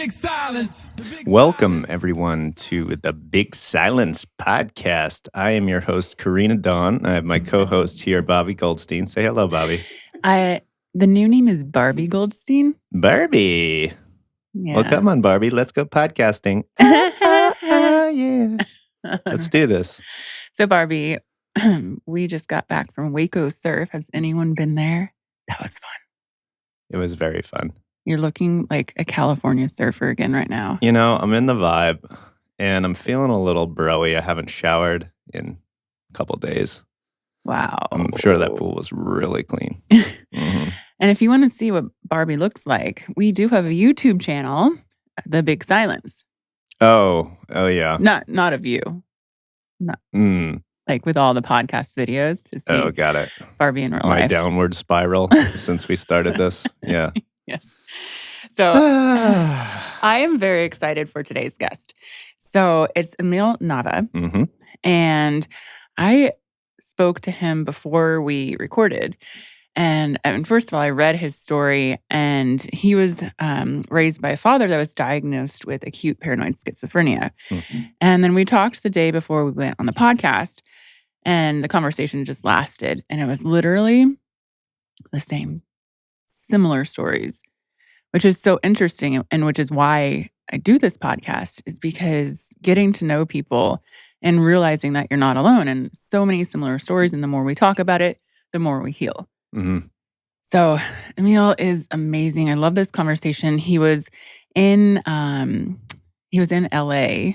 Big Silence. Welcome, everyone, to the Big Silence podcast. I am your host, Karena Dawn. I have my co-host here, Bobby Goldstein. Say hello, Bobby. The new name is Barbie Goldstein. Barbie. Yeah. Well, come on, Barbie. Let's go podcasting. Yeah. Let's do this. So, Barbie, we just got back from Waco Surf. Has anyone been there? That was fun. It was very fun. You're looking like a California surfer again right now. You know, I'm in the vibe, and I'm feeling a little broy. I haven't showered in a couple days. Wow. I'm sure that pool was really clean. Mm-hmm. And if you want to see what Barbie looks like, we do have a YouTube channel, The Big Silence. Oh yeah. Not of you. Not like with all the podcast videos to see got it. Barbie in real My life. downward spiral since we started this. Yeah. Yes. So I am very excited for today's guest. So it's Emil Nava. Mm-hmm. And I spoke to him before we recorded. And first of all, I read his story, and he was raised by a father that was diagnosed with acute paranoid schizophrenia. Mm-hmm. And then we talked the day before we went on the podcast, and the conversation just lasted. And it was literally the same, similar stories, which is so interesting, and which is why I do this podcast, is because getting to know people and realizing that you're not alone, and so many similar stories. And the more we talk about it, the more we heal. Mm-hmm. So Emil is amazing. I love this conversation. He was in LA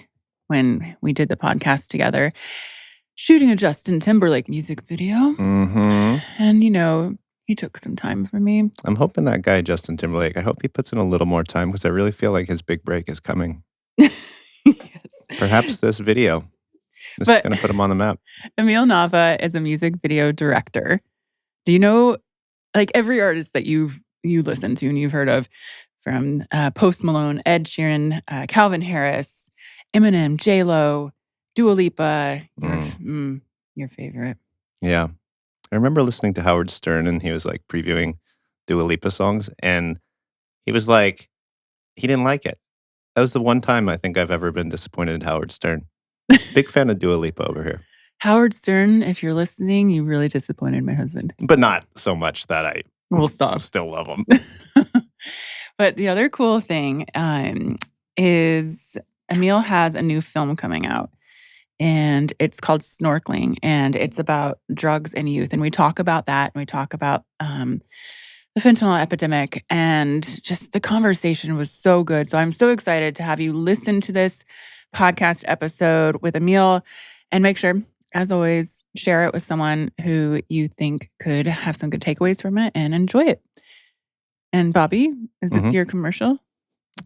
when we did the podcast together, shooting a Justin Timberlake music video. Mm-hmm. And he took some time for me. I'm hoping that guy, Justin Timberlake, I hope he puts in a little more time, because I really feel like his big break is coming. Yes. Perhaps this video is going to put him on the map. Emil Nava is a music video director. Do you know, like, every artist that you listen to and you've heard of, from Post Malone, Ed Sheeran, Calvin Harris, Eminem, J-Lo, Dua Lipa, your favorite? Yeah. I remember listening to Howard Stern, and he was like previewing Dua Lipa songs, and he was like, he didn't like it. That was the one time I think I've ever been disappointed in Howard Stern. Big fan of Dua Lipa over here. Howard Stern, if you're listening, you really disappointed my husband. But not so much that I still love him. But the other cool thing is Emil has a new film coming out, and it's called Snorkeling, and it's about drugs and youth. And we talk about that, and we talk about the fentanyl epidemic, and just the conversation was so good. So I'm so excited to have you listen to this podcast episode with Emil, and make sure, as always, share it with someone who you think could have some good takeaways from it and enjoy it. And Bobby, is this your commercial?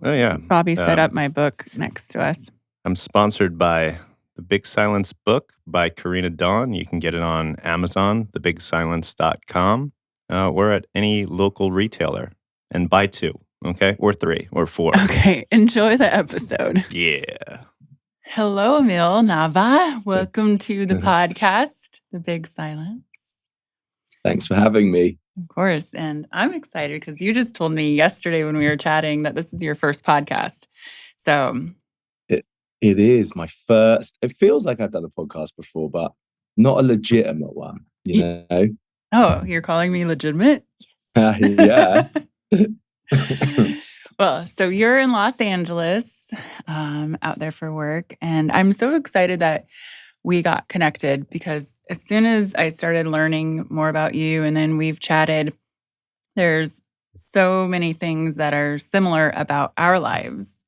Oh, yeah. Bobby set up my book next to us. I'm sponsored by The Big Silence book by Karena Dawn. You can get it on Amazon, thebigsilence.com. We're at any local retailer. And buy 2, okay? Or 3, or 4. Okay, enjoy the episode. Yeah. Hello, Emil Nava. Welcome to the podcast, The Big Silence. Thanks for having me. Of course. And I'm excited because you just told me yesterday when we were chatting that this is your first podcast. So it is my first. It feels like I've done a podcast before, but not a legitimate one, you know? Oh, you're calling me legitimate? Yes. Yeah. Well, so you're in Los Angeles, out there for work. And I'm so excited that we got connected, because as soon as I started learning more about you, and then we've chatted, there's so many things that are similar about our lives,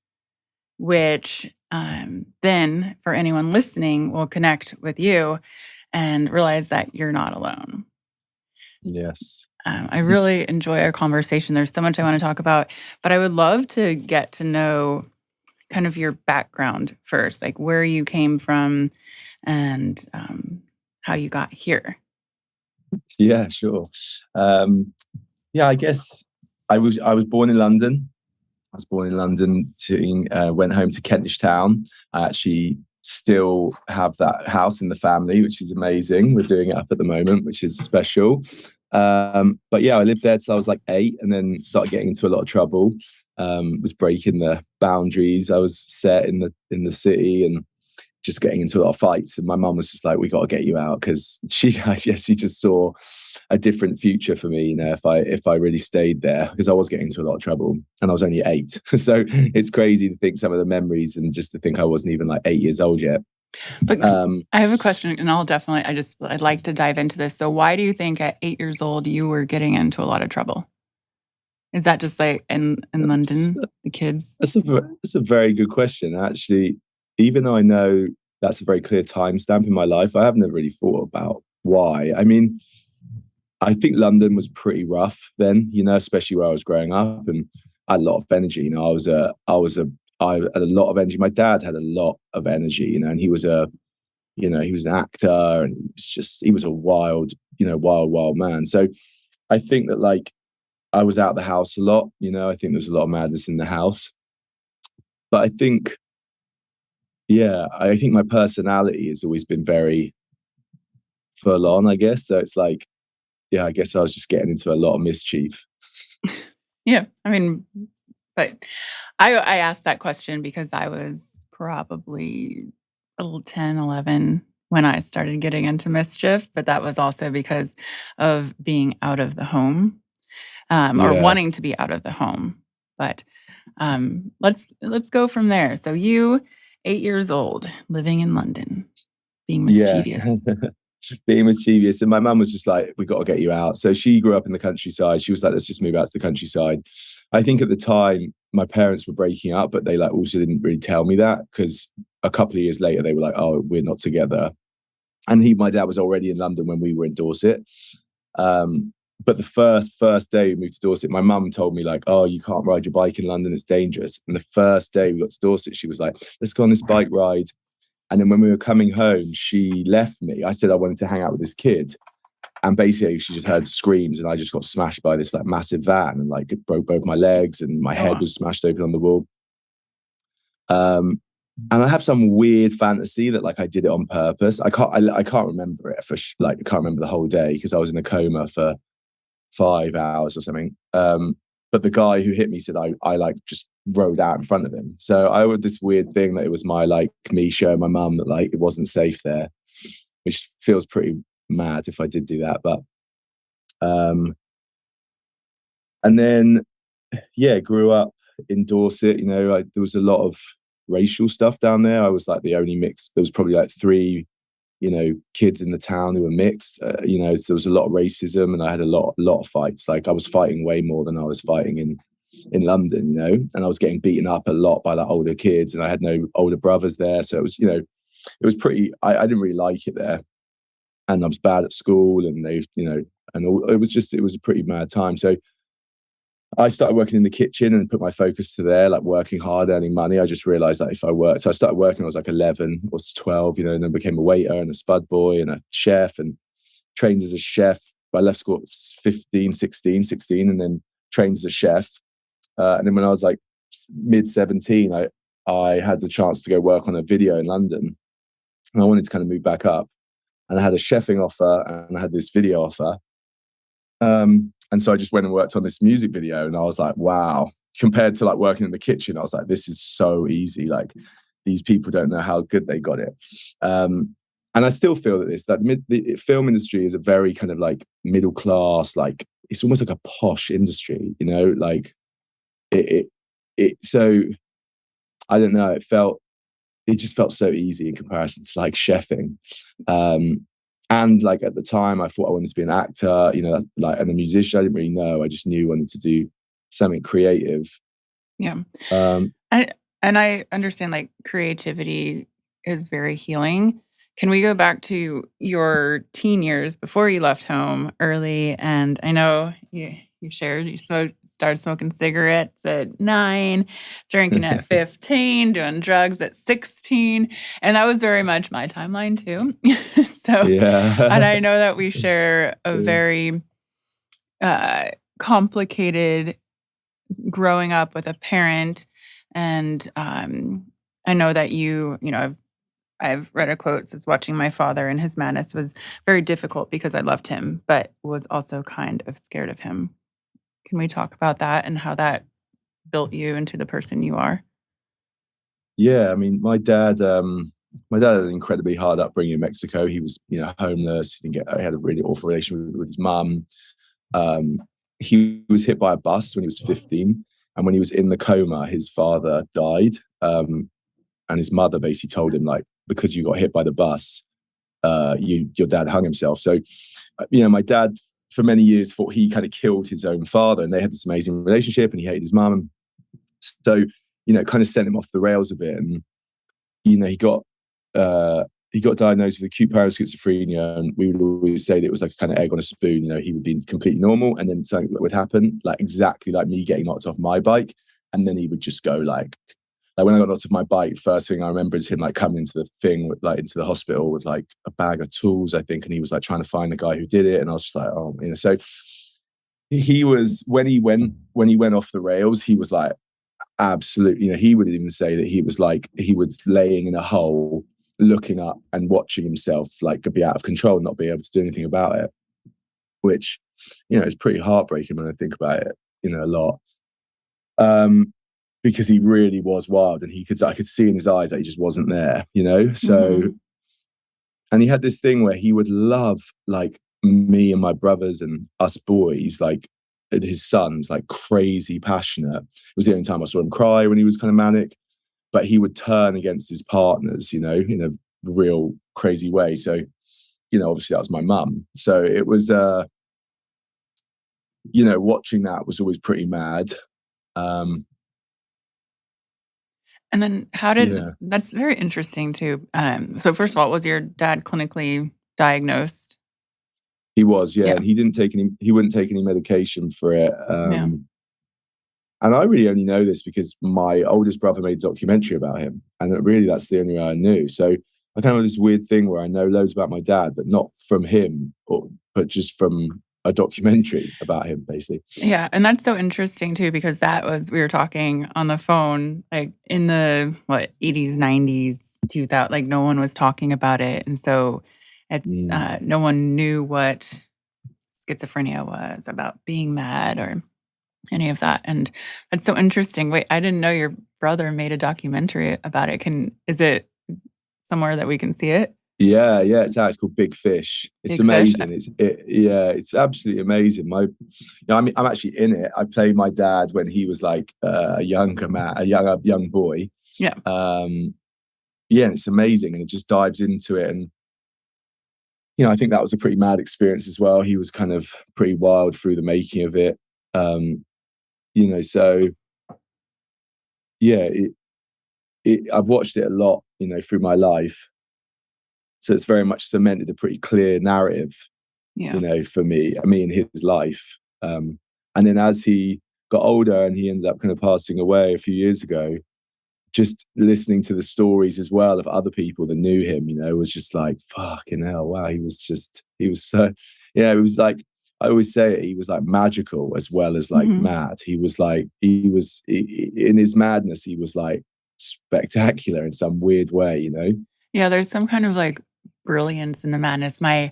which then for anyone listening will connect with you and realize that you're not alone. Yes. I really enjoy our conversation. There's so much I want to talk about, but I would love to get to know kind of your background first, like where you came from and how you got here. Yeah, sure. I guess I was born in London. I was born in London, went home to Kentish Town. I actually still have that house in the family, which is amazing. We're doing it up at the moment, which is special. But yeah, I lived there till I was like 8, and then started getting into a lot of trouble. Was breaking the boundaries I was set in the city, and just getting into a lot of fights. And my mum was just like, "We got to get you out," because she just saw a different future for me. You know, if I really stayed there, because I was getting into a lot of trouble, and I was only 8. So it's crazy to think some of the memories, and just to think I wasn't even like 8 years old yet. But I have a question, and I'd like to dive into this. So why do you think at 8 years old you were getting into a lot of trouble? Is that just like in London, the kids? That's a very good question. Actually, even though I know that's a very clear timestamp in my life, I haven't really thought about why. I mean, I think London was pretty rough then, you know, especially where I was growing up, and I had a lot of energy. You know, I had a lot of energy. My dad had a lot of energy, you know, and he was he was an actor, and he was a wild, wild man. So I think that like I was out the house a lot, you know, I think there's a lot of madness in the house. But I think my personality has always been very full on, I guess. So it's like, yeah, I guess I was just getting into a lot of mischief. Yeah, I mean, but I asked that question because I was probably a little 10, 11 when I started getting into mischief, but that was also because of being out of the home, or Yeah. wanting to be out of the home. But let's go from there. So you, 8 years old, living in London, being Yeah. mischievous. Being mischievous. And my mum was just like, "We got to get you out." So she grew up in the countryside. She was like, "Let's just move out to the countryside." I think at the time my parents were breaking up, but they like also didn't really tell me that, because a couple of years later they were like, "Oh, we're not together." And my dad was already in London when we were in Dorset. But the first day we moved to Dorset, my mum told me like, "Oh, you can't ride your bike in London, it's dangerous." And the first day we got to Dorset, she was like, "Let's go on this bike ride." And then when we were coming home, she left me. I said I wanted to hang out with this kid. And basically she just heard screams, and I just got smashed by this like massive van, and like it broke both my legs, and my head was smashed open on the wall. And I have some weird fantasy that like I did it on purpose. I can't remember it I can't remember the whole day, because I was in a coma for 5 hours or something. But the guy who hit me said I like just rode out in front of him. So I had this weird thing that it was me showing my mum that like it wasn't safe there, which feels pretty mad if I did do that. But and then grew up in Dorset. You know, there was a lot of racial stuff down there. I was like the only mix. There was probably like 3 kids in the town who were mixed. So there was a lot of racism, and I had a lot of fights. Like I was fighting way more than I was fighting in London, and I was getting beaten up a lot by like older kids, and I had no older brothers there. So it was, it was pretty, I didn't really like it there. And I was bad at school, and it was a pretty mad time. So I started working in the kitchen and put my focus to there, like working hard, earning money. I just realized that if I worked, so I started working, I was like 11 or 12, and then became a waiter and a spud boy and a chef, and trained as a chef. I left school at 15, 16, and then trained as a chef. And then when I was like mid 17, I had the chance to go work on a video in London, and I wanted to kind of move back up. And I had a chefing offer, and I had this video offer. And so I just went and worked on this music video, and I was like, wow, compared to like working in the kitchen, I was like, this is so easy. Like these people don't know how good they got it. And I still feel that the film industry is a very kind of like middle class, like it's almost like a posh industry, like so I don't know, it just felt so easy in comparison to like chefing. And like at the time I thought I wanted to be an actor, like, and a musician. I didn't really know. I just knew I wanted to do something creative. Yeah. And I understand like creativity is very healing. Can we go back to your teen years before you left home early? And I know you shared you started smoking cigarettes at 9, drinking at 15, doing drugs at 16. And that was very much my timeline too. So, Yeah. and I know that we share a very complicated growing up with a parent. And I know that you know, I've read a quote, says watching my father and his madness was very difficult because I loved him, but was also kind of scared of him. Can we talk about that and how that built you into the person you are? Yeah, I mean, my dad had an incredibly hard upbringing in Mexico. He was, homeless. He had a really awful relationship with his mum. Um, he was hit by a bus when he was 15, and when he was in the coma, his father died. And his mother basically told him, like, because you got hit by the bus, your dad hung himself. So, my dad for many years thought he kind of killed his own father, and they had this amazing relationship, and he hated his mum. So, it kind of sent him off the rails a bit, and he got diagnosed with acute paranoid schizophrenia, and we would always say that it was like a kind of egg on a spoon. He would be completely normal, and then something would happen, like exactly like me getting knocked off my bike, and then he would just go like when I got knocked off my bike, first thing I remember is him like coming into the thing with, like, into the hospital with like a bag of tools, I think, and he was like trying to find the guy who did it, and I was just like, oh, so he was when he went off the rails, he was like absolutely, he would even say that he was laying in a hole looking up and watching himself like be out of control and not be able to do anything about it, which is pretty heartbreaking when I think about it a lot, because he really was wild, and I could see in his eyes that he just wasn't there, so and he had this thing where he would love like me and my brothers and us boys, like his sons, like crazy passionate. It was the only time I saw him cry, when he was kind of manic, but he would turn against his partners, in a real crazy way. So, obviously that was my mum. So it was, watching that was always pretty mad. And then how did Yeah, that's very interesting too. So first of all, was your dad clinically diagnosed? he was, yeah, Yeah. and he wouldn't take any medication for it. Yeah. And I really only know this because my oldest brother made a documentary about him, and that's the only way I knew. So I kind of have this weird thing where I know loads about my dad, but not from him, but just from a documentary about him, basically. Yeah, and that's so interesting too, because we were talking on the phone, like in the 80s, 90s, 2000, like no one was talking about it. And so it's Mm. no one knew what schizophrenia was, about being mad or any of that. And that's so interesting. Wait, I didn't know your brother made a documentary about it. Is it somewhere that we can see it? Yeah, it's called Big Fish. It's Big Fish. amazing. It's absolutely amazing. I'm actually in it. I played my dad when he was like a younger man, a young boy. Yeah. Yeah, and it's amazing, and it just dives into it. And I think that was a pretty mad experience as well. He was kind of pretty wild through the making of it. So yeah, I've watched it a lot, through my life. So it's very much cemented a pretty clear narrative, Yeah. for me in his life. And then as he got older and he ended up kind of passing away a few years ago, just listening to the stories as well of other people that knew him, was just like, fucking hell, wow. He was so, it was like, I always say it, he was like magical as well as like Mhm. mad. In his madness, he was like spectacular in some weird way. Yeah, there's some kind of like brilliance in the madness. My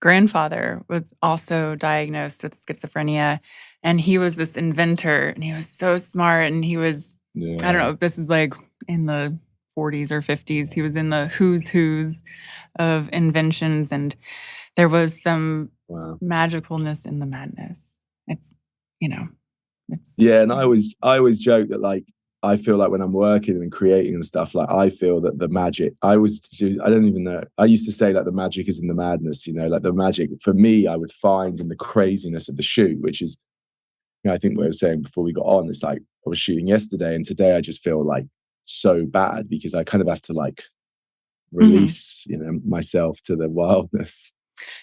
grandfather was also diagnosed with schizophrenia, and he was this inventor, and he was so smart, and he was, I don't Yeah. know, this is like in the 40s or 50s. He was in the who's of inventions, and there was some Wow. magicalness in the madness. It's, you know, it's Yeah, and I always joke that, like, I feel like when I'm working and creating and stuff, like, I feel that the magic. I don't even know. I used to say like the magic is in the madness. Like the magic for me, I would find in the craziness of the shoot, which is, I think what I was saying before we got on. It's like I was shooting yesterday, and today I just feel like so bad because I kind of have to like Mhm. release, myself to the wildness.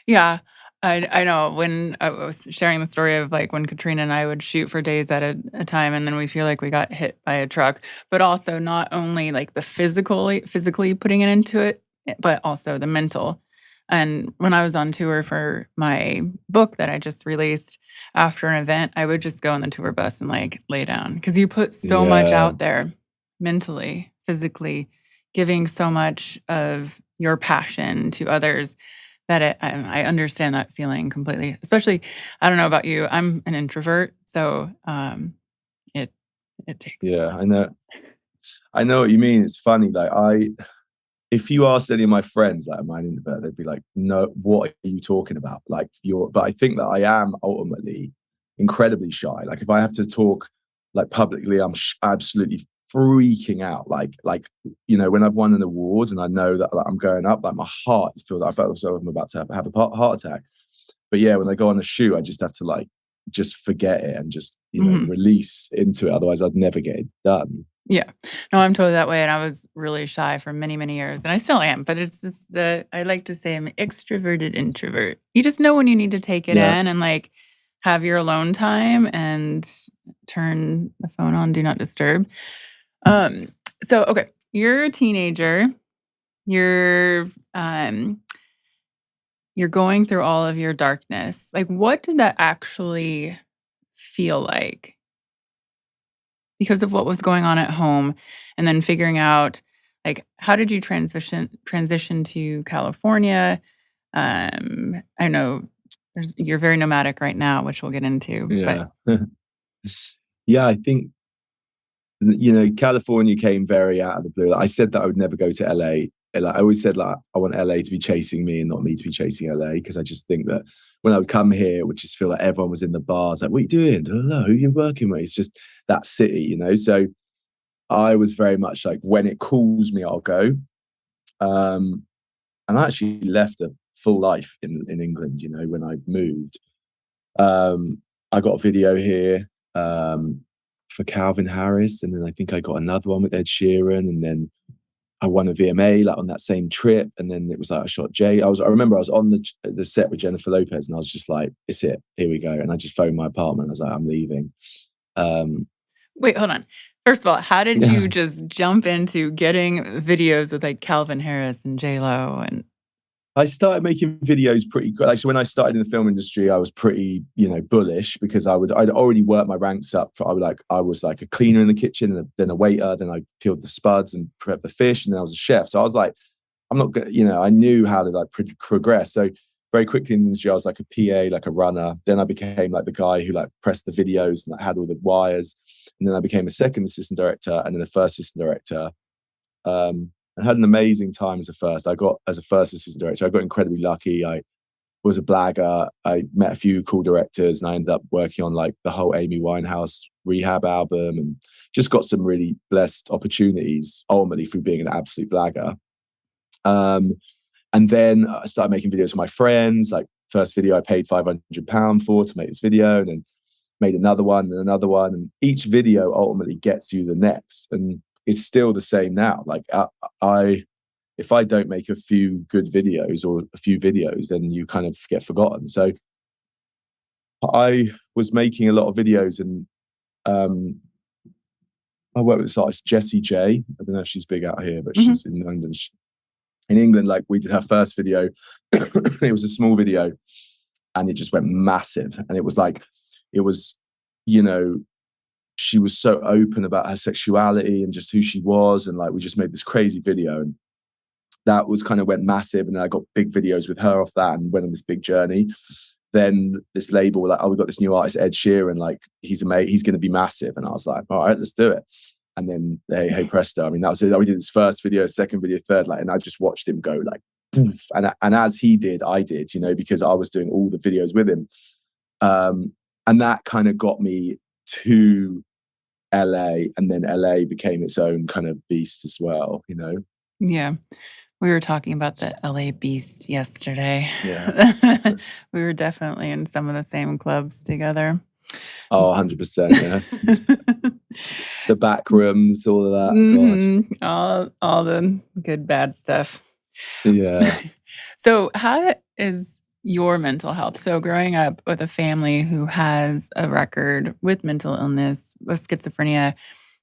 Yeah. I know when I was sharing the story of like when Katrina and I would shoot for days at a time, and then we feel like we got hit by a truck, but also not only like the physically putting it into it, but also the mental. And when I was on tour for my book that I just released, after an event, I would just go on the tour bus and like lay down, because you put so much Yeah, out there mentally, physically, giving so much of your passion to others that I understand that feeling completely. Especially, I don't know about you, I'm an introvert, so it takes. Yeah, I know what you mean. It's funny. Like if you asked any of my friends, like, am I an introvert? They'd be like, no, what are you talking about? Like but I think that I am ultimately incredibly shy. Like if I have to talk like publicly, I'm absolutely freaking out. Like, when I've won an award and I know that like, I'm going up, like my heart feels like I felt like I'm about to have a heart attack. But yeah, when I go on a shoot, I just have to like, just forget it and just, release into it. Otherwise I'd never get it done. Yeah. No, I'm totally that way, and I was really shy for many, many years, and I still am, but it's just I like to say I'm an extroverted introvert. You just know when you need to take it Yeah. in and, like, have your alone time and turn the phone on Do Not Disturb. So, okay, you're a teenager. You're, um, you're going through all of your darkness. Like, what did that actually feel like? Because of what was going on at home, and then figuring out, like, how did you transition to California? I know you're very nomadic right now, which we'll get into, but Yeah. Yeah, I think, California came very out of the blue. Like, I said that I would never go to LA. Like, I always said, like, I want LA to be chasing me and not me to be chasing LA, because I just think that when I would come here, it would just feel like everyone was in the bars. Like, what are you doing? I don't know who you're working with. It's just that city. So I was very much like, when it calls me, I'll go. And I actually left a full life in England, when I moved. I got a video here for Calvin Harris, and then I think I got another one with Ed Sheeran, and then I won a VMA like on that same trip, and then it was like I shot Jay. I remember I was on the set with Jennifer Lopez, and I was just like, "It's it, here we go." And I just phoned my apartment. I was like, "I'm leaving." Wait, hold on. First of all, how did Yeah. you just jump into getting videos with like Calvin Harris and J Lo and? I started making videos pretty good. Actually, when I started in the film industry, I was pretty, bullish, because I'd already worked my ranks up. I was like a cleaner in the kitchen, and then a waiter. Then I peeled the spuds and prepped the fish, and then I was a chef. So I was like, I'm not gonna, I knew how to like progress. So very quickly in the industry, I was like a PA, like a runner. Then I became like the guy who like pressed the videos and like, had all the wires. And then I became a second assistant director, and then a first assistant director. And had an amazing time as a first assistant director. I got incredibly lucky. I was a blagger. I met a few cool directors, and I ended up working on like the whole Amy Winehouse Rehab album, and just got some really blessed opportunities ultimately through being an absolute blagger. And then I started making videos for my friends. Like, first video I paid £500 for to make this video, and then made another one and another one. And each video ultimately gets you the next. And it's still the same now. Like, if I don't make a few good videos or a few videos, then you kind of get forgotten. So I was making a lot of videos, and I worked with this artist, Jessie J. I don't know if she's big out here, but she's in London. In England, like, we did her first video. It was a small video, and it just went massive. And it was like, she was so open about her sexuality and just who she was. And like, we just made this crazy video, and that was kind of went massive. And I got big videos with her off that, and went on this big journey. Then this label were like, "Oh, we got this new artist, Ed Sheeran. Like, he's going to be massive." And I was like, "All right, let's do it." And then hey presto. I mean, that was it. We did this first video, second video, third, like, and I just watched him go like, poof. And as he did, I did, because I was doing all the videos with him. And that kind of got me to LA, and then LA became its own kind of beast as well, Yeah. We were talking about the LA Beast yesterday. Yeah. We were definitely in some of the same clubs together. Oh, 100%, yeah. The back rooms, all of that. God. All the good, bad stuff. Yeah. So how is your mental health? So growing up with a family who has a record with mental illness, with schizophrenia,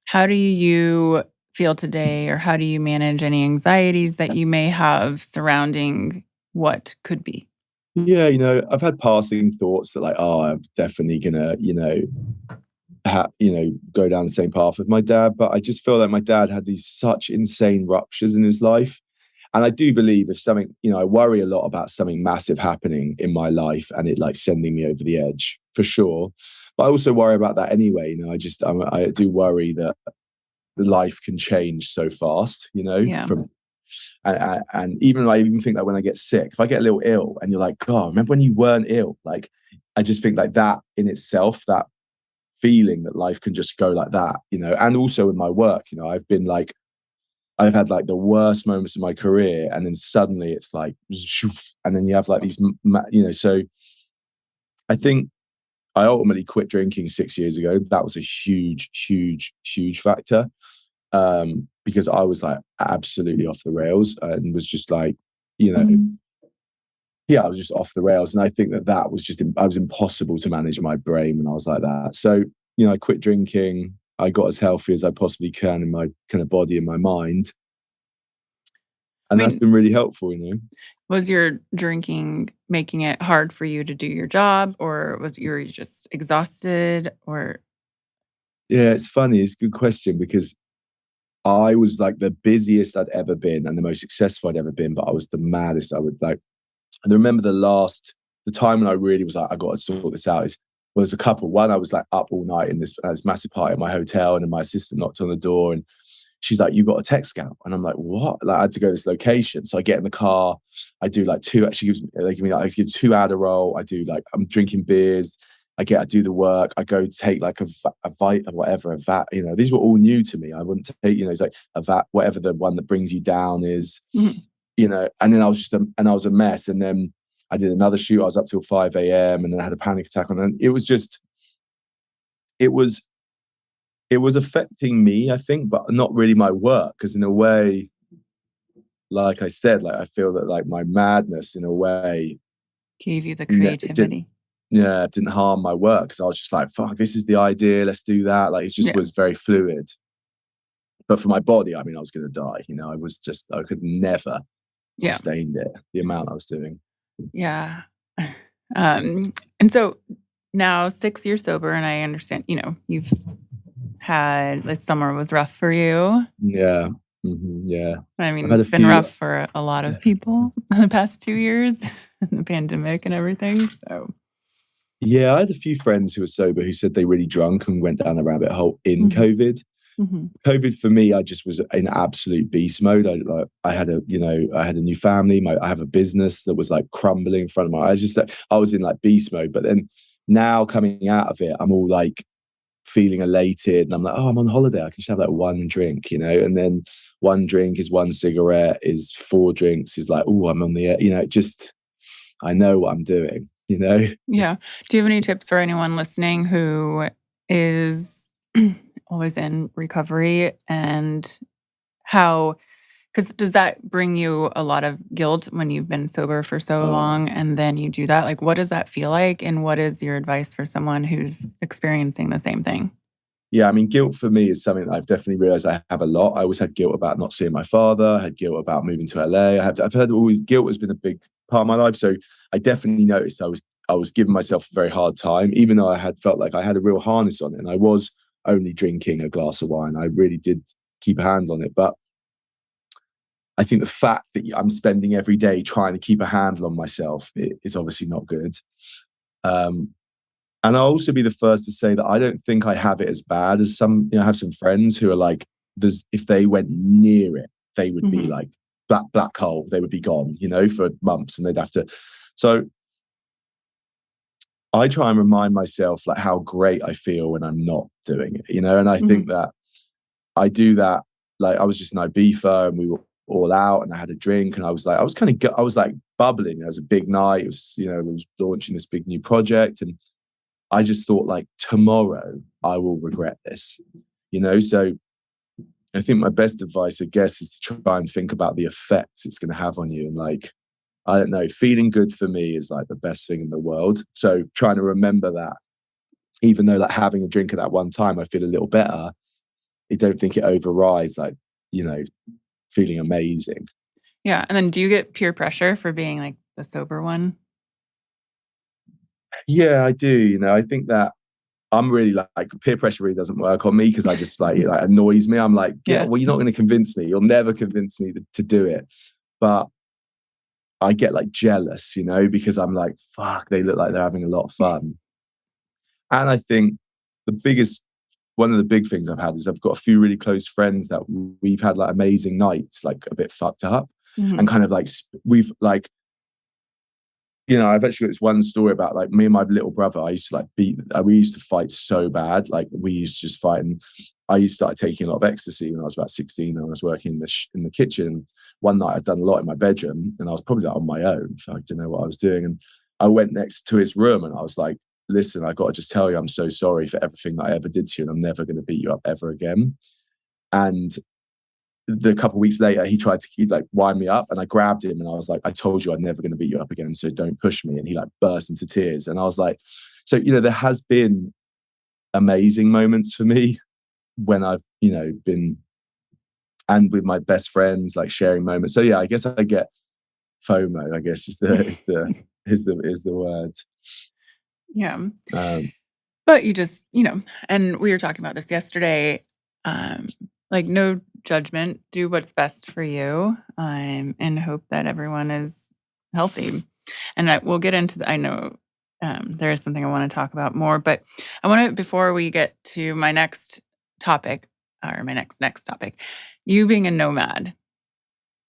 how do you feel today, or how do you manage any anxieties that you may have surrounding what could be? Yeah, I've had passing thoughts that like, oh, I'm definitely gonna, go down the same path with my dad. But I just feel like my dad had these such insane ruptures in his life. And I do believe if something, I worry a lot about something massive happening in my life and it like sending me over the edge for sure. But I also worry about that anyway. I do worry that life can change so fast, Yeah. and I even think that when I get sick, if I get a little ill and you're like, God, remember when you weren't ill? Like, I just think like that in itself, that feeling that life can just go like that, and also in my work, I've had like the worst moments of my career, and then suddenly it's like, and then you have like these, so I think I ultimately quit drinking 6 years ago. That was a huge, huge, huge factor, because I was like absolutely off the rails and was just like, I was just off the rails. And I think that I was impossible to manage my brain when I was like that. So, I quit drinking. I got as healthy as I possibly can in my kind of body and my mind. And that's been really helpful, Was your drinking making it hard for you to do your job, or was you just exhausted, or? Yeah, it's funny. It's a good question because I was like the busiest I'd ever been and the most successful I'd ever been, but I was the maddest. And I remember the time when I really was like, I got to sort this out was a couple. One, I was like up all night in this massive party at my hotel, and then my assistant knocked on the door and she's like, "You got a tech scout?" And I'm like, "What?" Like, I had to go to this location. So I get in the car, I do like two, I give 2 Adderall, I'm drinking beers, I do the work, I go take like a vat, these were all new to me. I wouldn't take, it's like a vat, whatever the one that brings you down is, and then I was a mess. And then I did another shoot. I was up till 5 a.m. and then I had a panic attack. And it was affecting me, I think, but not really my work. Because in a way, like I said, like I feel that like my madness in a way gave you the creativity. It didn't harm my work, because I was just like, fuck, this is the idea, let's do that. Like, it just was very fluid. But for my body, I mean, I was going to die. I could never sustained it, the amount I was doing. Yeah. And so now 6 years sober, and I understand, you've had, this summer was rough for you. Yeah. Mm-hmm, yeah. I mean, it's been rough for a lot of people the past 2 years, the pandemic and everything. So yeah, I had a few friends who were sober who said they really drunk and went down the rabbit hole in COVID. COVID for me, I just was in absolute beast mode. I had a new family. I have a business that was like crumbling in front of my eyes. I was in like beast mode. But then now coming out of it, I'm all like feeling elated, and I'm like, oh, I'm on holiday. I can just have like one drink, and then one drink is one cigarette, is 4 drinks, is like, oh, I'm on the air. I know what I'm doing, Yeah. Do you have any tips for anyone listening who is always in recovery, and because does that bring you a lot of guilt when you've been sober for so long and then you do that? Like, what does that feel like? And what is your advice for someone who's experiencing the same thing? Yeah, I mean, guilt for me is something that I've definitely realized I have a lot. I always had guilt about not seeing my father. I had guilt about moving to LA. I've heard always guilt has been a big part of my life. So I definitely noticed I was giving myself a very hard time, even though I had felt like I had a real harness on it, and I was only drinking a glass of wine. I really did keep a hand on it. But I think the fact that I'm spending every day trying to keep a handle on myself is obviously not good. And I'll also be the first to say that I don't think I have it as bad as some, I have some friends who are like, if they went near it, they would be like black hole, they would be gone, for months, and they'd have to. So I try and remind myself like how great I feel when I'm not doing it, and I think that I do that. Like, I was just in Ibiza and we were all out and I had a drink and I was like bubbling. It was a big night. It was, we were launching this big new project, and I just thought like, tomorrow I will regret this, so I think my best advice, I guess, is to try and think about the effects it's going to have on you. And like, I don't know, feeling good for me is like the best thing in the world. So trying to remember that, even though like having a drink at that one time, I feel a little better, I don't think it overrides like, feeling amazing. Yeah. And then do you get peer pressure for being like the sober one? Yeah, I do. I think that I'm really like peer pressure really doesn't work on me because I just like it like annoys me. I'm like, well, you're not going to convince me. You'll never convince me to do it. But I get like jealous, you know, because I'm like, fuck, they look like they're having a lot of fun. And I think one of the big things I've had is I've got a few really close friends that we've had like amazing nights, like a bit fucked up, and kind of like we've like, you know, I've actually got this one story about like me and my little brother. I used to like we used to fight so bad. Like we used to just fight. And I used to start taking a lot of ecstasy when I was about 16 and I was working in the kitchen. One night I'd done a lot in my bedroom and I was probably like on my own. So I didn't know what I was doing. And I went next to his room and I was like, listen, I got to just tell you, I'm so sorry for everything that I ever did to you and I'm never going to beat you up ever again. And the couple of weeks later, he tried to like wind me up and I grabbed him and I was like, I told you I'm never going to beat you up again. So don't push me. And he like burst into tears. And I was like, so, you know, there has been amazing moments for me when I've, you know, been and with my best friends, like sharing moments. So yeah, I guess I get FOMO, I guess is the word. Yeah. But you just, you know, and we were talking about this yesterday, like no judgment, do what's best for you, and hope that everyone is healthy. And we'll get into I know there is something I want to talk about more, but I want to, before we get to my next topic, or my next topic, you being a nomad,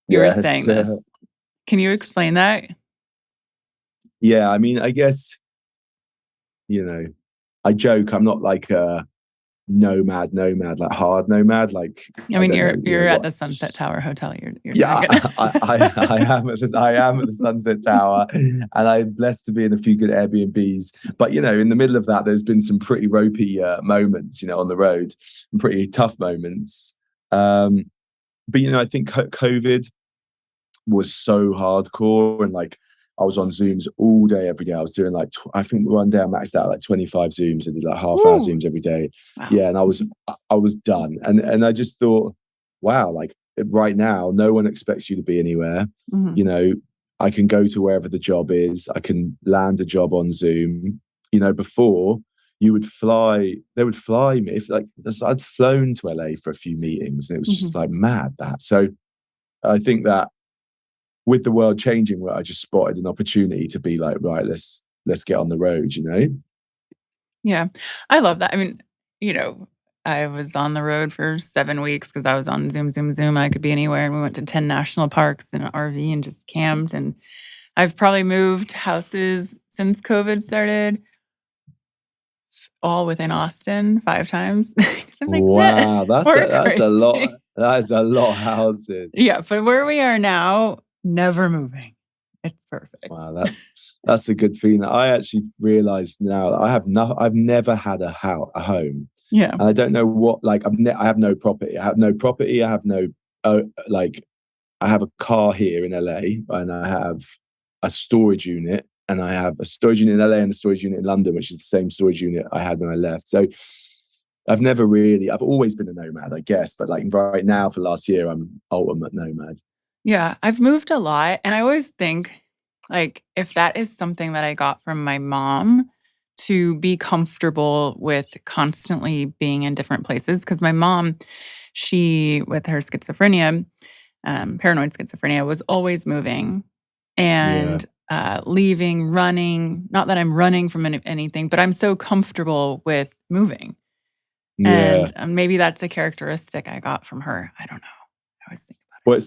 you were saying this. Can you explain that? Yeah, I mean, I guess, you know, I joke, I'm not like a nomad, like hard nomad. Like, I mean, you're at the Sunset Tower Hotel. You're yeah, I am at the Sunset Tower, and I'm blessed to be in a few good Airbnbs. But you know, in the middle of that, there's been some pretty ropey moments, you know, on the road, and pretty tough moments. But you know, I think COVID was so hardcore, and like I was on Zooms all day, every day. I was doing like, I think one day I maxed out like 25 Zooms and did like half-hour Zooms every day. Wow. Yeah, and I was done, and I just thought, wow, like right now, no one expects you to be anywhere. You know, I can go to wherever the job is. I can land a job on Zoom. You know, before they would fly me. If like I'd flown to LA for a few meetings, and it was just like mad that. So I think that with the world changing, where I just spotted an opportunity to be like, right, let's get on the road, you know? Yeah, I love that. I mean, you know, I was on the road for 7 weeks because I was on Zoom. I could be anywhere, and we went to 10 national parks in an RV and just camped. And I've probably moved houses since COVID started, all within Austin 5 times. I'm like, wow, that's a lot. crazy. That is a lot of houses. Yeah, but where we are now, never moving. It's perfect. Wow, that's a good feeling. I actually realized now that I've never had a home. Yeah. And I don't know what, like, I have no property. I have no, like, I have a car here in LA and I have a storage unit, and I have a storage unit in LA and a storage unit in London, which is the same storage unit I had when I left. So I've always been a nomad, I guess. But like right now for last year, I'm ultimate nomad. Yeah, I've moved a lot, and I always think, like, if that is something that I got from my mom, to be comfortable with constantly being in different places, because my mom, she, with her schizophrenia, paranoid schizophrenia, was always moving and leaving, running. Not that I'm running from anything, but I'm so comfortable with moving. Yeah. And maybe that's a characteristic I got from her. I don't know. I always think about Well,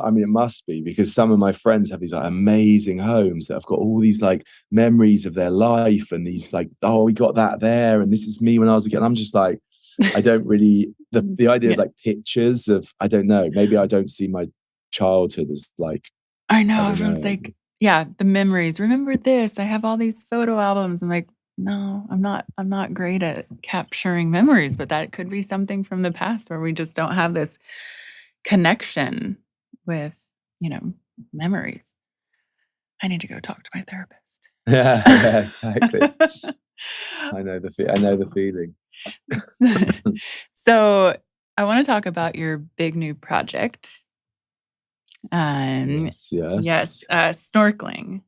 I mean, it must be, because some of my friends have these like amazing homes that have got all these like memories of their life, and these like, oh, we got that there, and this is me when I was a kid. I'm just like, I don't really the idea of like pictures of, I don't know, maybe I don't see my childhood as like, I know, everyone's like, yeah, the memories. Remember this? I have all these photo albums. I'm like, no, I'm not great at capturing memories, but that could be something from the past where we just don't have this connection with, you know, memories. I need to go talk to my therapist. Yeah, exactly. I know the feeling. So I want to talk about your big new project. Yes, snorkeling.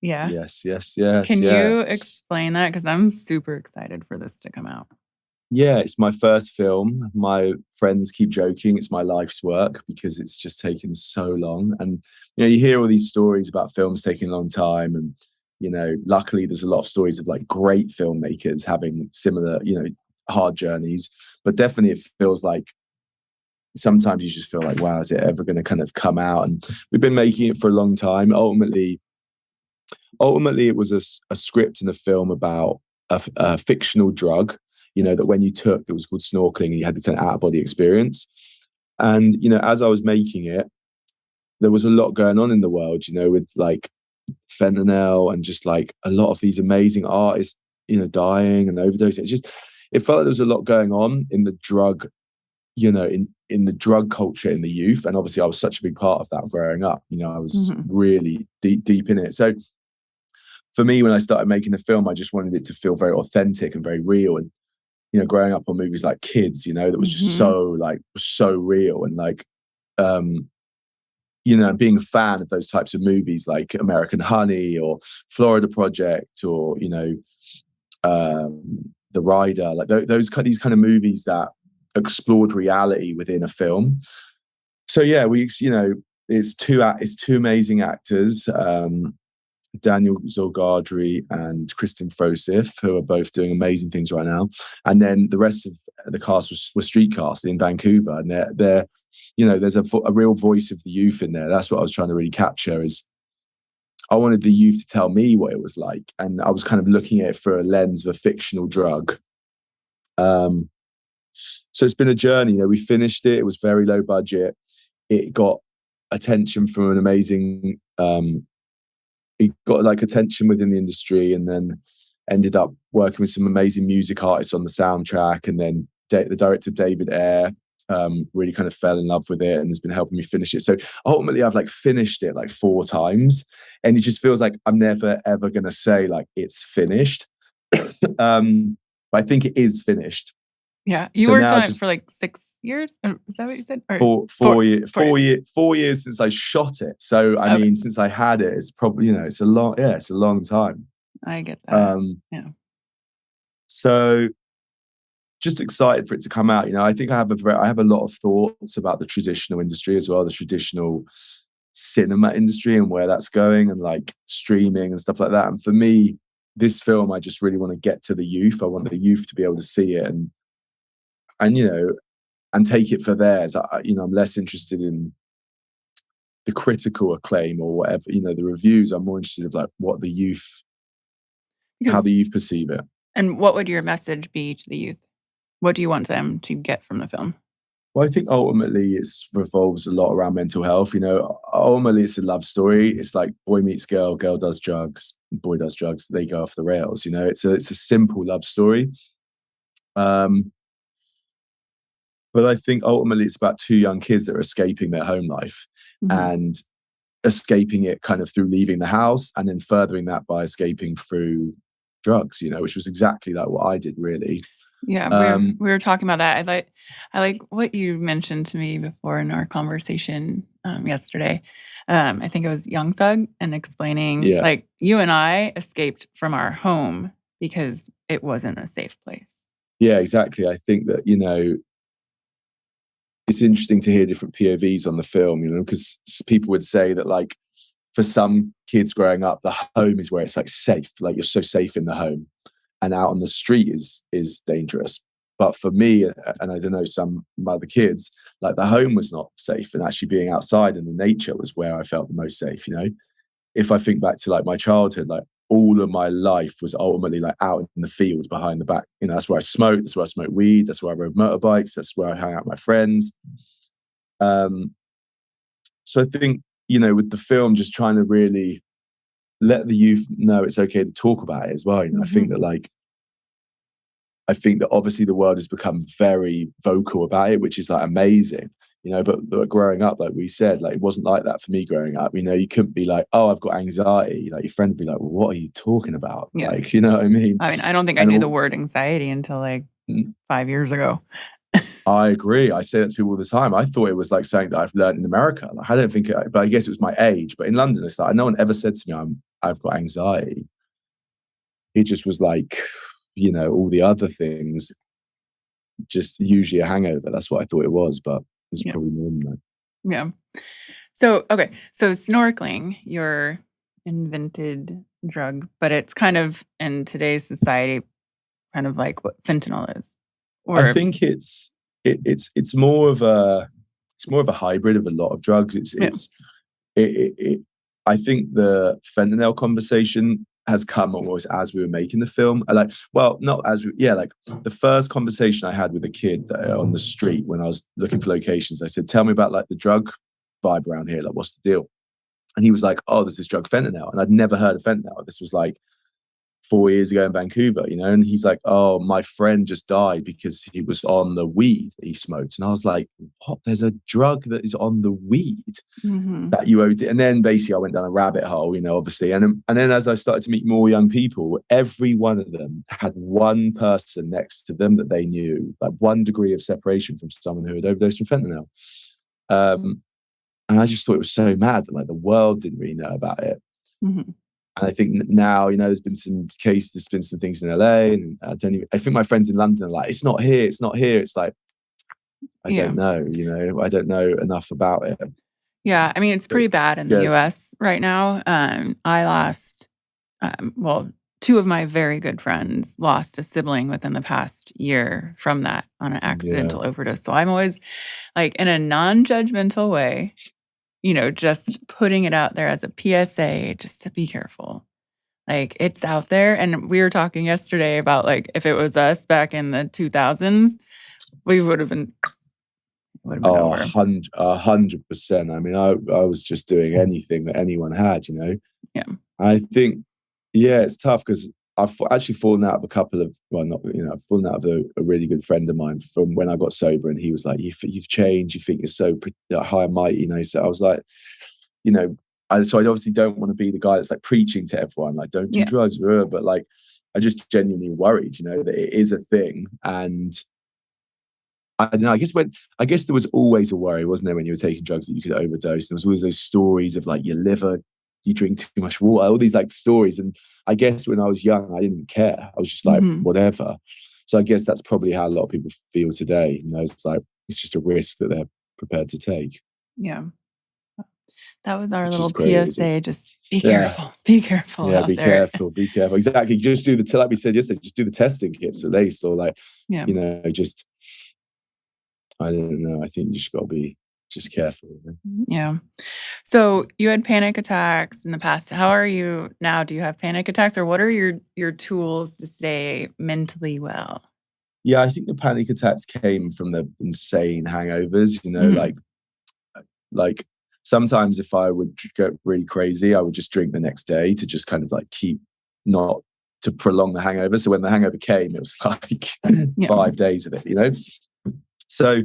Yeah. Yes. Can Yeah. you explain that? Because I'm super excited for this to come out. Yeah, it's my first film. My friends keep joking it's my life's work because it's just taken so long. And you hear all these stories about films taking a long time, and luckily there's a lot of stories of like great filmmakers having similar, hard journeys. But definitely it feels like sometimes you just feel like, wow, is it ever going to kind of come out? And we've been making it for a long time. Ultimately, it was a script and a film about a fictional drug, that when you took, it was called snorkeling, and you had this kind of out of body experience. And, as I was making it, there was a lot going on in the world, with like fentanyl and just like a lot of these amazing artists, dying and overdosing. It felt like there was a lot going on in the drug, in the drug culture in the youth. And obviously I was such a big part of that growing up. I was really deep in it. So for me, when I started making the film, I just wanted it to feel very authentic and very real. And, growing up on movies like Kids, that was just so real. And like, being a fan of those types of movies like American Honey or Florida Project or, The Rider, like these kind of movies that explored reality within a film. So yeah, it's two amazing actors, Daniel Zolgardri and Kristen Frosif, who are both doing amazing things right now. And then the rest of the cast was street cast in Vancouver, and they're there's a real voice of the youth in there. That's what I was trying to really capture. Is I wanted the youth to tell me what it was like, and I was kind of looking at it through a lens of a fictional drug. So it's been a journey. We finished it. It was very low budget. It got attention from an amazing. It got like attention within the industry, and then ended up working with some amazing music artists on the soundtrack. And then the director David Ayer really kind of fell in love with it and has been helping me finish it. So ultimately, I've like finished it like 4 times, and it just feels like I'm never ever going to say like it's finished. But I think it is finished. Yeah, you worked on it for like 6 years. Is that what you said? Or 4 years since I shot it. So I mean, since I had it, it's probably it's a long time. I get that. Yeah. So just excited for it to come out. I think I have a lot of thoughts about the traditional industry as well, the traditional cinema industry and where that's going, and like streaming and stuff like that. And for me, this film, I just really want to get to the youth. I want the youth to be able to see it and take it for theirs. I'm less interested in the critical acclaim or whatever, the reviews. I'm more interested in like what the youth, how the youth perceive it. And what would your message be to the youth? What do you want them to get from the film? Well, I think ultimately it revolves a lot around mental health. Ultimately it's a love story. It's like boy meets girl, girl does drugs, boy does drugs, they go off the rails. It's a simple love story. But I think ultimately it's about 2 young kids that are escaping their home life and escaping it kind of through leaving the house, and then furthering that by escaping through drugs, which was exactly like what I did, really. Yeah, we were talking about that. I like what you mentioned to me before in our conversation yesterday. I think it was Young Thug, and explaining like you and I escaped from our home because it wasn't a safe place. Yeah, exactly. I think that it's interesting to hear different POVs on the film, because people would say that like for some kids growing up, the home is where it's like safe, like you're so safe in the home, and out on the street is dangerous. But for me, and I don't know, some other kids, like the home was not safe, and actually being outside in the nature was where I felt the most safe. If I think back to like my childhood, like all of my life was ultimately like out in the field behind the back. That's where I smoked, that's where I smoked weed, that's where I rode motorbikes, that's where I hang out with my friends. So I think, with the film, just trying to really let the youth know it's okay to talk about it as well. I think that obviously the world has become very vocal about it, which is like amazing. But growing up, like we said, like it wasn't like that for me growing up. You couldn't be like, oh, I've got anxiety. Like your friend would be like, well, what are you talking about? Yeah. Like, you know what I mean? I mean, I don't think I knew the word anxiety until like 5 years ago. I agree. I say that to people all the time. I thought it was like something that I've learned in America. Like, I don't think, but I guess it was my age. But in London, it's like no one ever said to me I've got anxiety. It just was like, all the other things, just usually a hangover. That's what I thought it was, but it's Yeah. probably more than that. Yeah. So, okay. So snorkeling, your invented drug, but it's kind of in today's society, kind of like what fentanyl is. I Or think it's more of a hybrid of a lot of drugs. yeah. I think the fentanyl conversation has come almost as we were making the film. Not as like the first conversation I had with a kid on the street when I was looking for locations. I said, "Tell me about like the drug vibe around here. Like, what's the deal?" And he was like, "Oh, there's this drug fentanyl," and I'd never heard of fentanyl. This was like 4 years ago in Vancouver, and he's like, "Oh, my friend just died because he was on the weed that he smoked." And I was like, "What? There's a drug that is on the weed that you owed?" And then basically I went down a rabbit hole, obviously. And then as I started to meet more young people, every one of them had one person next to them that they knew, like 1 degree of separation from someone who had overdosed from fentanyl. And I just thought it was so mad that like the world didn't really know about it. And I think now, there's been some things in LA, and I think my friends in London are like, it's not here. It's like, I don't know, I don't know enough about it. Yeah. I mean, it's pretty bad in the scares me. US right now. I lost, 2 of my very good friends lost a sibling within the past year from that on an accidental overdose. So I'm always like, in a non-judgmental way, just putting it out there as a PSA, just to be careful. Like, it's out there. And we were talking yesterday about like, if it was us back in the 2000s, we would have been Oh, over. 100%. I mean, I was just doing anything that anyone had, Yeah. I think, it's tough because I've actually fallen out of a couple of, I've fallen out of a really good friend of mine from when I got sober, and he was like, "You've changed. You think you're so high and mighty," So I was like, so I obviously don't want to be the guy that's like preaching to everyone, like, don't do drugs, but like, I just genuinely worried, that it is a thing. And I don't know, I guess there was always a worry, wasn't there, when you were taking drugs, that you could overdose. There was always those stories of like your liver, you drink too much water, all these like stories. And I guess when I was young, I didn't care. I was just like, whatever. So I guess that's probably how a lot of people feel today. It's like, it's just a risk that they're prepared to take. Yeah. That was our Which little is crazy. PSA. Just be careful. Be careful. Yeah, out be there. careful. Be careful. Exactly. Just do like we said yesterday, just do the testing kits at least, or like, just, I don't know. I think you just got to be just careful. Yeah. So you had panic attacks in the past. How are you now? Do you have panic attacks, or what are your tools to stay mentally well? Yeah, I think the panic attacks came from the insane hangovers. Like sometimes if I would get really crazy, I would just drink the next day to just kind of like not to prolong the hangover. So when the hangover came, it was like 5 days of it, So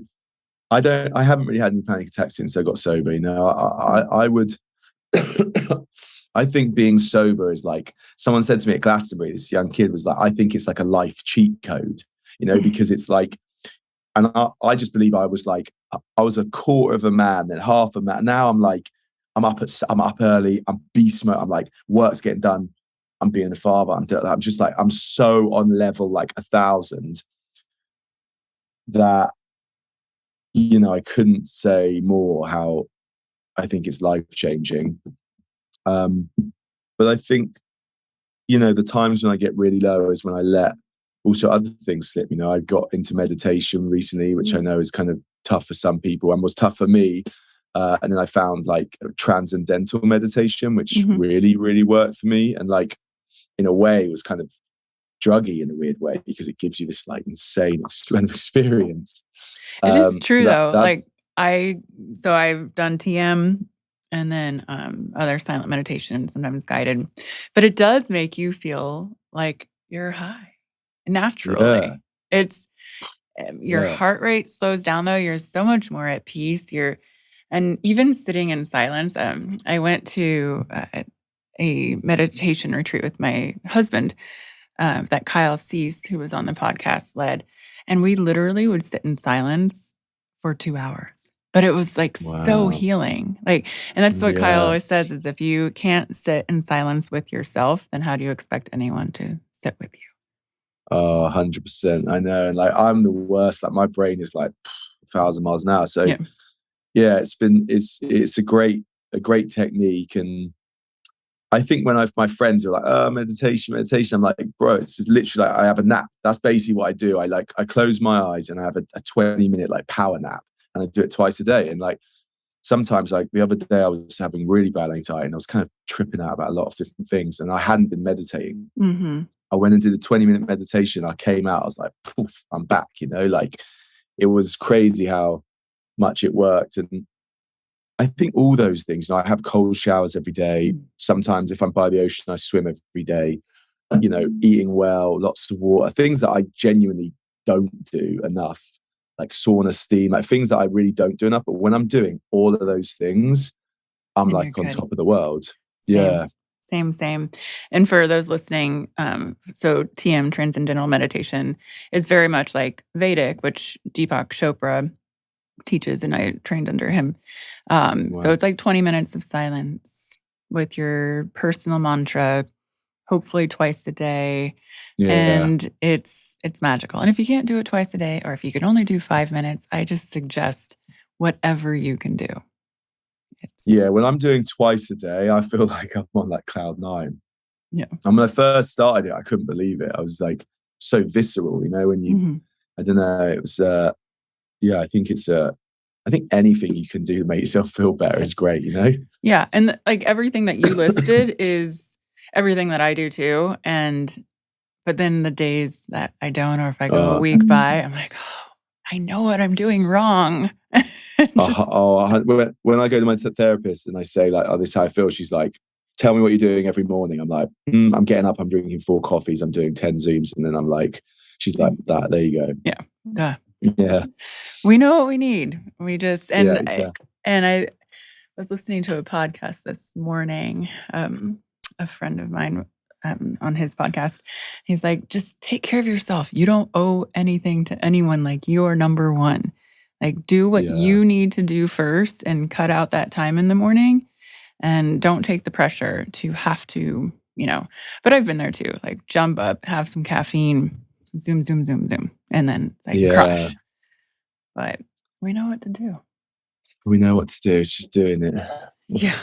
I haven't really had any panic attacks since I got sober. I would, I think being sober is like, someone said to me at Glastonbury, this young kid was like, I think it's like a life cheat code, because it's like, and I just believe I was a quarter of a man, then half a man. Now I'm like, I'm up early, I'm beast mode, I'm like, work's getting done, I'm being a father, I'm just like, I'm so on level like 1,000 that, I couldn't say more how I think it's life changing. But I think, the times when I get really low is when I let also other things slip. I got into meditation recently, which I know is kind of tough for some people and was tough for me. And then I found like Transcendental Meditation, which really, really worked for me. And like, in a way, it was kind of druggy in a weird way, because it gives you this like insane kind of experience. It is true though. Like I've done TM and then other silent meditation, sometimes guided, but it does make you feel like you're high naturally. It's your heart rate slows down though. You're so much more at peace. And even sitting in silence. I went to a meditation retreat with my husband that Kyle Cease, who was on the podcast, led. And we literally would sit in silence for 2 hours. But it was like so Wow. healing. Like, and that's what Kyle Yeah. always says is if you can't sit in silence with yourself, then how do you expect anyone to sit with you? Oh, 100%. I know. And like, I'm the worst. Like, my brain is like 1,000 miles an hour. So yeah, it's a great technique. And I think when my friends are like, oh, meditation, I'm like, bro, it's just literally like I have a nap. That's basically what I do. I close my eyes and I have a 20-minute like power nap, and I do it twice a day. And like sometimes, like the other day I was having really bad anxiety and I was kind of tripping out about a lot of different things, and I hadn't been meditating. Mm-hmm. I went and did a 20-minute meditation. I came out, I was like, poof, I'm back, like it was crazy how much it worked. And I think all those things, I have cold showers every day. Sometimes if I'm by the ocean, I swim every day, eating well, lots of water, things that I genuinely don't do enough, like sauna, steam, like things that I really don't do enough. But when I'm doing all of those things, I'm And like you're on good. top of the world. Same. Yeah. Same. And for those listening, so TM, Transcendental Meditation, is very much like Vedic, which Deepak Chopra teaches, and I trained under him. So it's like 20 minutes of silence with your personal mantra, hopefully twice a day. Yeah. And it's magical. And if you can't do it twice a day, or if you can only do 5 minutes, I just suggest whatever you can do. Yeah, when I'm doing twice a day, I feel like I'm on like cloud nine. Yeah. And when I first started it, I couldn't believe it. I was like so visceral, when you, I don't know, it was, I think I think anything you can do to make yourself feel better is great, Yeah. And like everything that you listed is everything that I do too. But then the days that I don't, or if I go a week by, I'm like, oh, I know what I'm doing wrong. When I go to my therapist and I say like, oh, this is how I feel, she's like, tell me what you're doing every morning. I'm like, I'm getting up, I'm drinking 4 coffees, I'm doing 10 Zooms. And then I'm like, she's like, that, there you go. Yeah. Yeah. We know what we need. We just, and exactly. I was listening to a podcast this morning, a friend of mine, on his podcast, he's like, just take care of yourself. You don't owe anything to anyone. Like, you are number one. Like, do what you need to do first and cut out that time in the morning, and don't take the pressure to have to, but I've been there too. Like, jump up, have some caffeine, zoom, and then it's like crush. But we know what to do. We know what to do. It's just doing it. Yeah.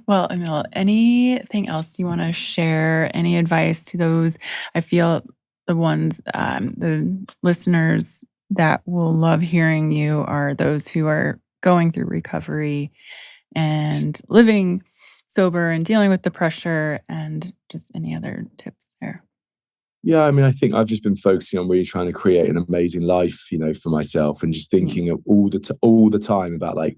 Well, Emil, anything else you want to share? Any advice to those? I feel the ones, the listeners that will love hearing you are those who are going through recovery and living sober and dealing with the pressure, and just any other tips there. Yeah, I mean, I think I've just been focusing on really trying to create an amazing life, for myself, and just thinking of all the time about like,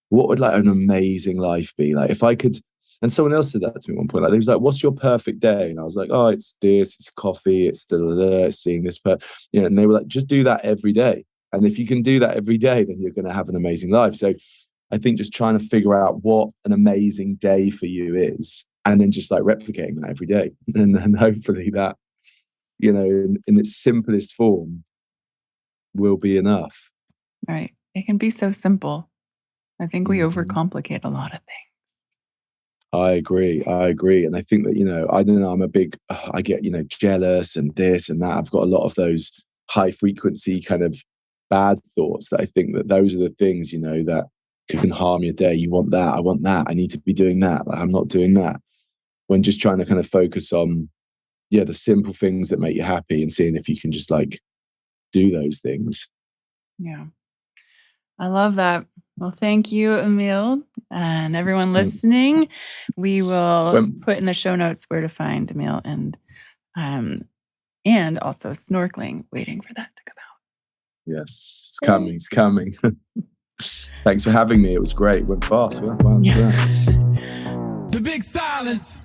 what would like an amazing life be like if I could. And someone else said that to me at one point. Like, he was like, "What's your perfect day?" And I was like, "Oh, it's this, it's coffee, it's it's seeing this person." And they were like, "Just do that every day. And if you can do that every day, then you're going to have an amazing life." So I think just trying to figure out what an amazing day for you is, and then just like replicating that every day, and then hopefully that, in its simplest form, will be enough. Right. It can be so simple. I think we overcomplicate a lot of things. I agree. And I think that, I don't know, I'm a big, I get, jealous and this and that. I've got a lot of those high frequency kind of bad thoughts that I think that those are the things, that can harm your day. You want that. I want that. I need to be doing that. Like, I'm not doing that. When just trying to kind of focus on, the simple things that make you happy, and seeing if you can just like do those things. Yeah. I love that. Well, thank you, Emil, and everyone listening. We will put in the show notes where to find Emil, and also Snorkeling, waiting for that to come out. Yes, it's coming. It's coming. Thanks for having me. It was great. It went fast. Wow, yeah. The big silence.